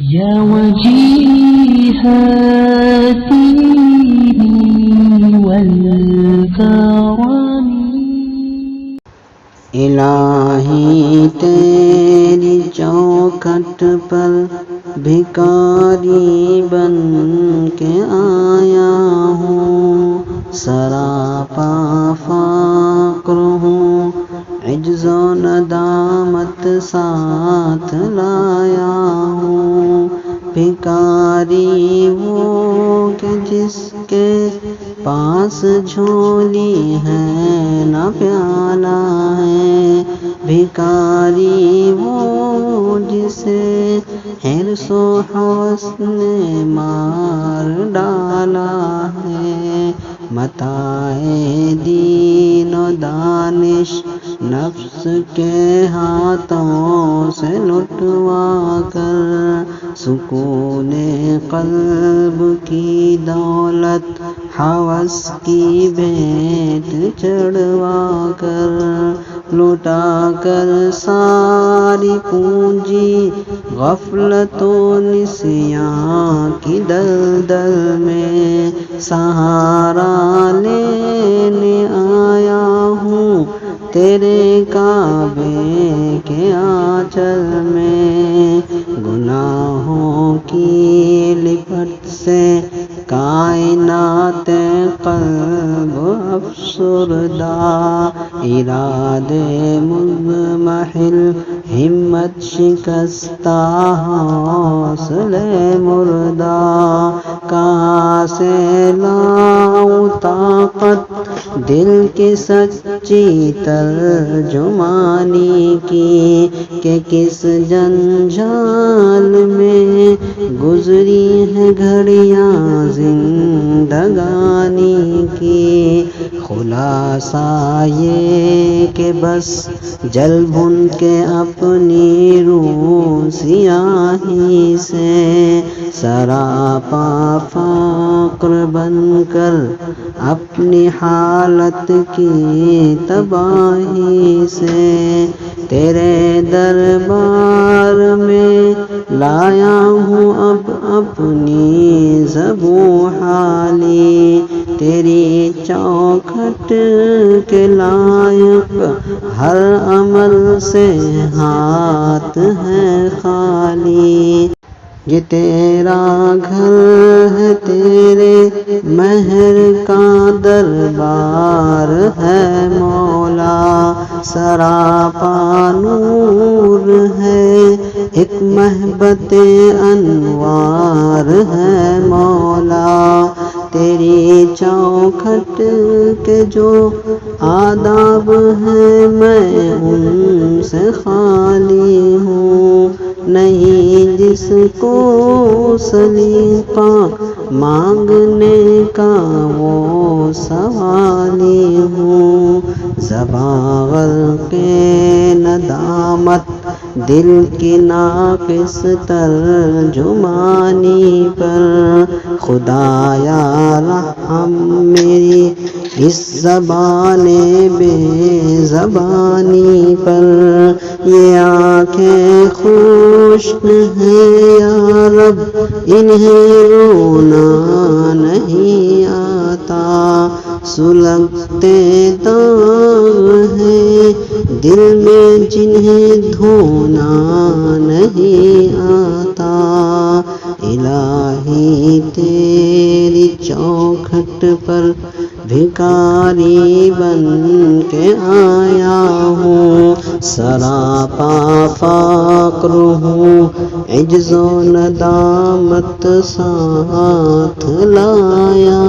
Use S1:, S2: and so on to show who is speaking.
S1: يا وجيه الدين والكرم
S2: الہی تیری چوکھٹ پر بھکاری بن کے آیا ہوں، سراپا فقر ہوں، عجز و ندامت ساتھ لایا ہوں۔ بھکاری وہ کہ جس کے پاس جھولی ہے نہ پیالہ ہے، بھکاری وہ جسے حرص و ہوس نے مار ڈالا ہے۔ متاع دین و دانش نفس کے ہاتھوں سے لٹوا کر، سکون قلب کی دولت ہوس کی بھیٹ چڑھوا کر، لٹا کر ساری پونجی غفلت و نسیاں کی دلدل میں، سہارا لینے آیا ہوں تیرے کعبے کے آنچل میں۔ گناہوں کی لپٹ سے کائنات قلب افسردہ، ارادے مضمحل ہمت شکستہ، حوصلے مردہ، کہاں سے لاؤں طاقت دل کی سچی ترجمانی کی، کہ کس جنجال میں گزری ہے گھڑیاں زندگانی کی۔ خلاصہ یہ کہ بس جل بھن کے اپنی روح سیاہی سے، سراپا فقر بن کر اپنی حالت کی تباہی سے، تیرے دربار میں لایا ہوں اب اپنی زبوں حالی، تیری چوکھٹ کے لائق ہر عمل سے ہاتھ ہے خالی۔ یہ تیرا گھر ہے، تیرے مہر کا دربار ہے مولا، سراپا نور ہے، ایک محبت انوار ہے مولا۔ تیری چوکھٹ کے جو آداب ہیں میں ان سے خالی ہوں، نہیں جس کو سلیقہ مانگنے کا وہ سوالی ہوں۔ زباں غرق ندامت دل کی ناقص ترجمانی پر، خدایا رحم میری اس زبان بے زبانی پر۔ یہ آنکھیں خشک ہیں یا رب انہیں رونا نہیں آتا، سلگتے داغ ہیں دل میں جنہیں دھونا نہیں آتا۔ الہی تیری چوکھٹ پر بھکاری بن کے آیا ہوں، سراپا فقر ہوں، عجز و ندامت ساتھ لایا